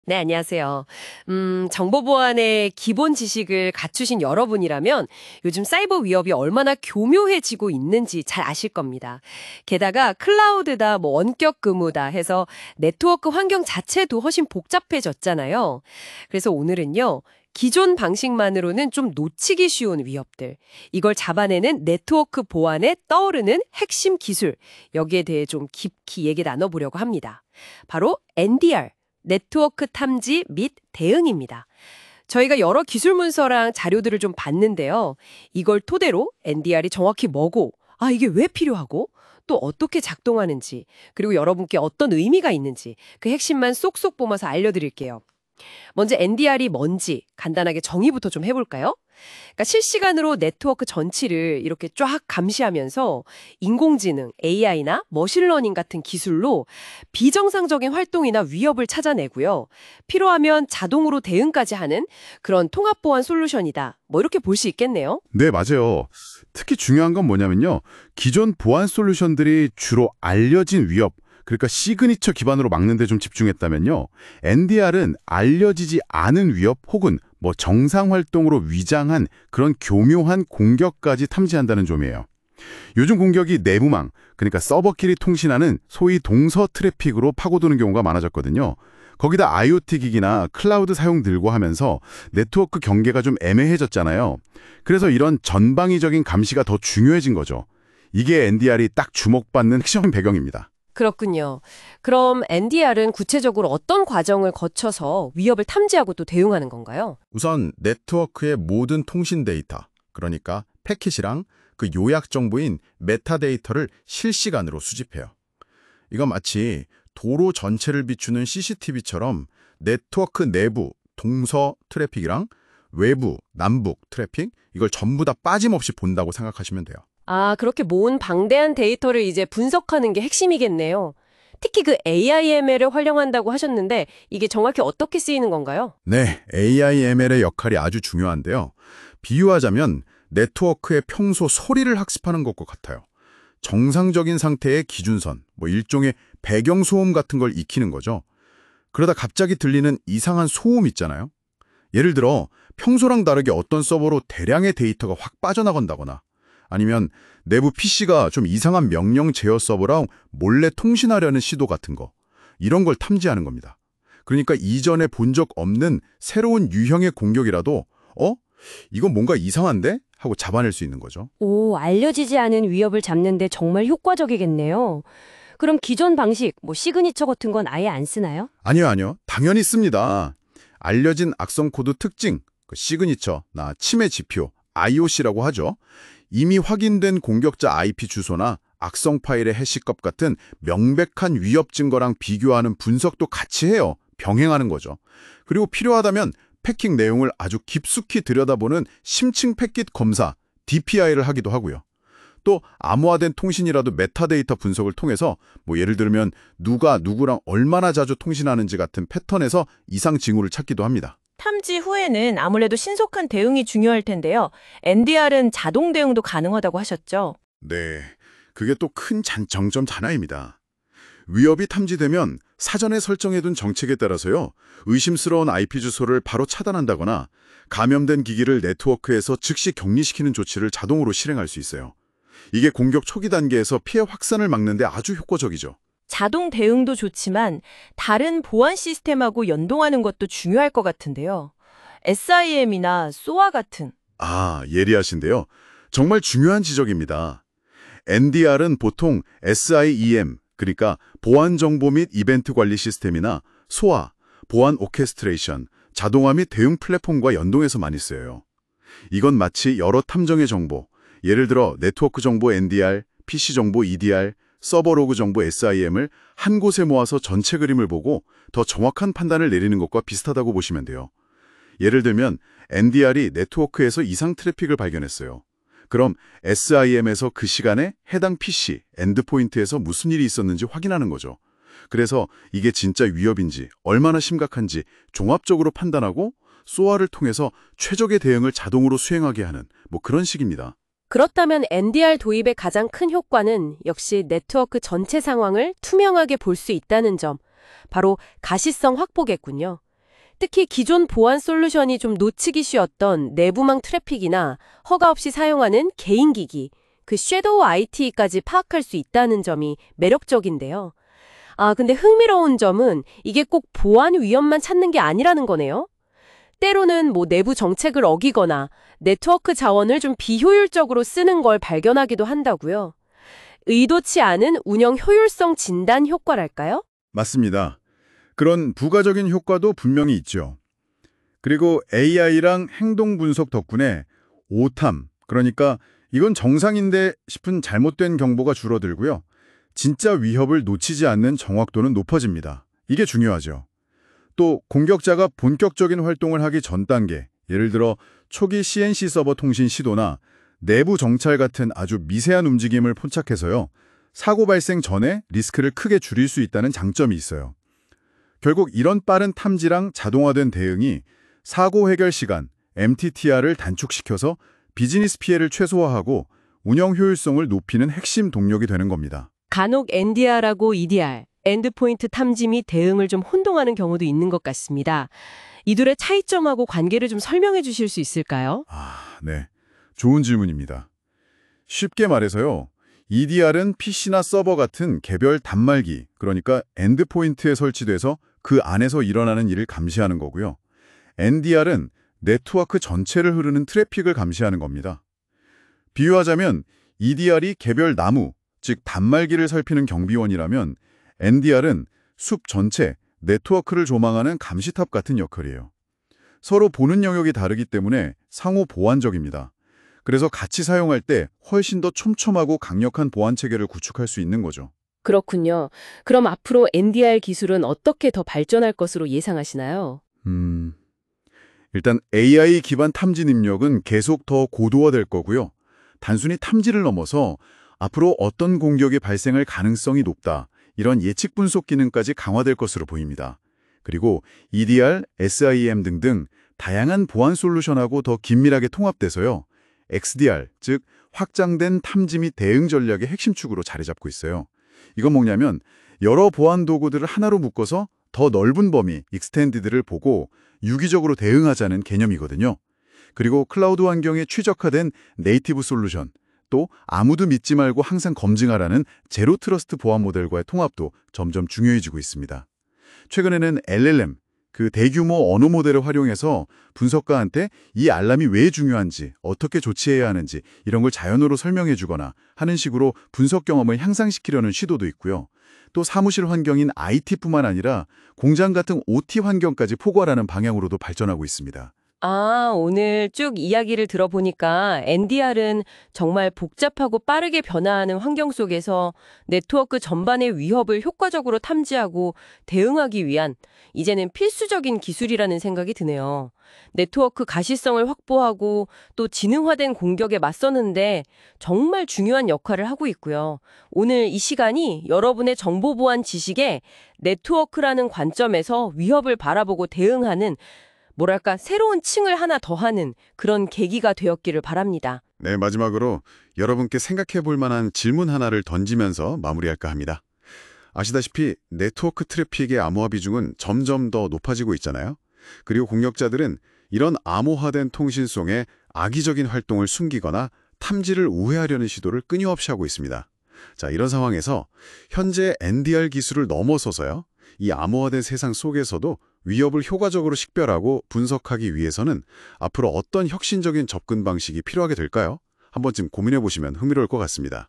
네, 안녕하세요. 정보 보안의 기본 지식을 갖추신 여러분이라면 요즘 사이버 위협이 얼마나 교묘해지고 있는지 잘 아실 겁니다. 게다가 클라우드다, 원격 근무다 해서 네트워크 환경 자체도 훨씬 복잡해졌잖아요. 그래서 오늘은요, 기존 방식만으로는 좀 놓치기 쉬운 위협들, 이걸 잡아내는 네트워크 보안에 떠오르는 핵심 기술, 여기에 대해 좀 깊이 얘기 나눠보려고 합니다. 바로 NDR. 네트워크 탐지 및 대응입니다. 저희가 여러 기술 문서랑 자료들을 좀 봤는데요. 이걸 토대로 NDR이 정확히 뭐고, 이게 왜 필요하고, 또 어떻게 작동하는지, 그리고 여러분께 어떤 의미가 있는지 그 핵심만 쏙쏙 뽑아서 알려드릴게요. 먼저 NDR이 뭔지 간단하게 정의부터 좀 해볼까요? 그러니까 실시간으로 네트워크 전치를 이렇게 쫙 감시하면서 인공지능, AI나 머신러닝 같은 기술로 비정상적인 활동이나 위협을 찾아내고요. 필요하면 자동으로 대응까지 하는 그런 통합보안 솔루션이다. 뭐 이렇게 볼 수 있겠네요. 네, 맞아요. 특히 중요한 건 뭐냐면요. 기존 보안 솔루션들이 주로 알려진 위협, 그러니까 시그니처 기반으로 막는 데 좀 집중했다면요. NDR은 알려지지 않은 위협 혹은 정상 활동으로 위장한 그런 교묘한 공격까지 탐지한다는 점이에요. 요즘 공격이 내부망, 그러니까 서버끼리 통신하는 소위 동서 트래픽으로 파고드는 경우가 많아졌거든요. 거기다 IoT 기기나 클라우드 사용 늘고 하면서 네트워크 경계가 좀 애매해졌잖아요. 그래서 이런 전방위적인 감시가 더 중요해진 거죠. 이게 NDR이 딱 주목받는 핵심 배경입니다. 그렇군요. 그럼 NDR은 구체적으로 어떤 과정을 거쳐서 위협을 탐지하고 또 대응하는 건가요? 우선 네트워크의 모든 통신 데이터, 그러니까 패킷이랑 그 요약 정보인 메타데이터를 실시간으로 수집해요. 이건 마치 도로 전체를 비추는 CCTV처럼 네트워크 내부 동서 트래픽이랑 외부 남북 트래픽, 이걸 전부 다 빠짐없이 본다고 생각하시면 돼요. 그렇게 모은 방대한 데이터를 이제 분석하는 게 핵심이겠네요. 특히 그 AIML을 활용한다고 하셨는데 이게 정확히 어떻게 쓰이는 건가요? 네, AIML의 역할이 아주 중요한데요. 비유하자면 네트워크의 평소 소리를 학습하는 것과 같아요. 정상적인 상태의 기준선, 일종의 배경소음 같은 걸 익히는 거죠. 그러다 갑자기 들리는 이상한 소음 있잖아요. 예를 들어 평소랑 다르게 어떤 서버로 대량의 데이터가 확 빠져나간다거나 아니면 내부 PC가 좀 이상한 명령 제어 서버랑 몰래 통신하려는 시도 같은 거. 이런 걸 탐지하는 겁니다. 그러니까 이전에 본 적 없는 새로운 유형의 공격이라도 이건 뭔가 이상한데? 하고 잡아낼 수 있는 거죠. 오, 알려지지 않은 위협을 잡는데 정말 효과적이겠네요. 그럼 기존 방식, 시그니처 같은 건 아예 안 쓰나요? 아니요. 당연히 씁니다. 알려진 악성 코드 특징, 시그니처나 침해 지표, IOC라고 하죠. 이미 확인된 공격자 IP 주소나 악성 파일의 해시값 같은 명백한 위협 증거랑 비교하는 분석도 같이 해요. 병행하는 거죠. 그리고 필요하다면 패킷 내용을 아주 깊숙이 들여다보는 심층 패킷 검사, DPI를 하기도 하고요. 또 암호화된 통신이라도 메타데이터 분석을 통해서 예를 들면 누가 누구랑 얼마나 자주 통신하는지 같은 패턴에서 이상 징후를 찾기도 합니다. 탐지 후에는 아무래도 신속한 대응이 중요할 텐데요. NDR은 자동 대응도 가능하다고 하셨죠? 네, 그게 또 큰 장점 하나입니다. 위협이 탐지되면 사전에 설정해둔 정책에 따라서요. 의심스러운 IP 주소를 바로 차단한다거나 감염된 기기를 네트워크에서 즉시 격리시키는 조치를 자동으로 실행할 수 있어요. 이게 공격 초기 단계에서 피해 확산을 막는 데 아주 효과적이죠. 자동 대응도 좋지만 다른 보안 시스템하고 연동하는 것도 중요할 것 같은데요. SIM이나 SOA 같은. 예리하신데요. 정말 중요한 지적입니다. NDR은 보통 SIEM, 그러니까 보안 정보 및 이벤트 관리 시스템이나 SOA, 보안 오케스트레이션, 자동화 및 대응 플랫폼과 연동해서 많이 쓰여요. 이건 마치 여러 탐정의 정보, 예를 들어 네트워크 정보 NDR, PC 정보 EDR, 서버 로그 정보 SIM을 한 곳에 모아서 전체 그림을 보고 더 정확한 판단을 내리는 것과 비슷하다고 보시면 돼요. 예를 들면 NDR이 네트워크에서 이상 트래픽을 발견했어요. 그럼 SIM에서 그 시간에 해당 PC, 엔드포인트에서 무슨 일이 있었는지 확인하는 거죠. 그래서 이게 진짜 위협인지 얼마나 심각한지 종합적으로 판단하고 SOA를 통해서 최적의 대응을 자동으로 수행하게 하는 그런 식입니다. 그렇다면 NDR 도입의 가장 큰 효과는 역시 네트워크 전체 상황을 투명하게 볼 수 있다는 점, 바로 가시성 확보겠군요. 특히 기존 보안 솔루션이 좀 놓치기 쉬웠던 내부망 트래픽이나 허가 없이 사용하는 개인 기기, 그 섀도우 IT까지 파악할 수 있다는 점이 매력적인데요. 근데 흥미로운 점은 이게 꼭 보안 위험만 찾는 게 아니라는 거네요. 때로는 내부 정책을 어기거나 네트워크 자원을 좀 비효율적으로 쓰는 걸 발견하기도 한다고요. 의도치 않은 운영 효율성 진단 효과랄까요? 맞습니다. 그런 부가적인 효과도 분명히 있죠. 그리고 AI랑 행동 분석 덕분에 오탐, 그러니까 이건 정상인데 싶은 잘못된 경보가 줄어들고요. 진짜 위협을 놓치지 않는 정확도는 높아집니다. 이게 중요하죠. 또 공격자가 본격적인 활동을 하기 전 단계, 예를 들어 초기 CNC 서버 통신 시도나 내부 정찰 같은 아주 미세한 움직임을 포착해서요. 사고 발생 전에 리스크를 크게 줄일 수 있다는 장점이 있어요. 결국 이런 빠른 탐지랑 자동화된 대응이 사고 해결 시간, MTTR을 단축시켜서 비즈니스 피해를 최소화하고 운영 효율성을 높이는 핵심 동력이 되는 겁니다. 간혹 NDR하고 EDR, 엔드포인트 탐지 및 대응을 좀 혼동하는 경우도 있는 것 같습니다. 이 둘의 차이점하고 관계를 좀 설명해 주실 수 있을까요? 네. 좋은 질문입니다. 쉽게 말해서요. EDR은 PC나 서버 같은 개별 단말기, 그러니까 엔드포인트에 설치돼서 그 안에서 일어나는 일을 감시하는 거고요. NDR은 네트워크 전체를 흐르는 트래픽을 감시하는 겁니다. 비유하자면 EDR이 개별 나무, 즉 단말기를 살피는 경비원이라면 NDR은 숲 전체, 네트워크를 조망하는 감시탑 같은 역할이에요. 서로 보는 영역이 다르기 때문에 상호 보완적입니다. 그래서 같이 사용할 때 훨씬 더 촘촘하고 강력한 보안 체계를 구축할 수 있는 거죠. 그렇군요. 그럼 앞으로 NDR 기술은 어떻게 더 발전할 것으로 예상하시나요? 일단 AI 기반 탐지 능력은 계속 더 고도화될 거고요. 단순히 탐지를 넘어서 앞으로 어떤 공격이 발생할 가능성이 높다, 이런 예측 분석 기능까지 강화될 것으로 보입니다. 그리고 EDR, SIEM 등등 다양한 보안 솔루션하고 더 긴밀하게 통합돼서요. XDR, 즉 확장된 탐지 및 대응 전략의 핵심 축으로 자리 잡고 있어요. 이건 뭐냐면 여러 보안 도구들을 하나로 묶어서 더 넓은 범위, 익스텐디드를 보고 유기적으로 대응하자는 개념이거든요. 그리고 클라우드 환경에 최적화된 네이티브 솔루션, 또 아무도 믿지 말고 항상 검증하라는 제로 트러스트 보안 모델과의 통합도 점점 중요해지고 있습니다. 최근에는 LLM, 그 대규모 언어 모델을 활용해서 분석가한테 이 알람이 왜 중요한지, 어떻게 조치해야 하는지 이런 걸 자연어로 설명해 주거나 하는 식으로 분석 경험을 향상시키려는 시도도 있고요. 또 사무실 환경인 IT뿐만 아니라 공장 같은 OT 환경까지 포괄하는 방향으로도 발전하고 있습니다. 오늘 쭉 이야기를 들어보니까 NDR은 정말 복잡하고 빠르게 변화하는 환경 속에서 네트워크 전반의 위협을 효과적으로 탐지하고 대응하기 위한 이제는 필수적인 기술이라는 생각이 드네요. 네트워크 가시성을 확보하고 또 지능화된 공격에 맞서는데 정말 중요한 역할을 하고 있고요. 오늘 이 시간이 여러분의 정보 보안 지식에 네트워크라는 관점에서 위협을 바라보고 대응하는 새로운 층을 하나 더하는 그런 계기가 되었기를 바랍니다. 네, 마지막으로 여러분께 생각해 볼 만한 질문 하나를 던지면서 마무리할까 합니다. 아시다시피 네트워크 트래픽의 암호화 비중은 점점 더 높아지고 있잖아요. 그리고 공격자들은 이런 암호화된 통신송에 악의적인 활동을 숨기거나 탐지를 우회하려는 시도를 끊임없이 하고 있습니다. 자, 이런 상황에서 현재 NDR 기술을 넘어서서요. 이 암호화된 세상 속에서도 위협을 효과적으로 식별하고 분석하기 위해서는 앞으로 어떤 혁신적인 접근 방식이 필요하게 될까요? 한 번쯤 고민해 보시면 흥미로울 것 같습니다.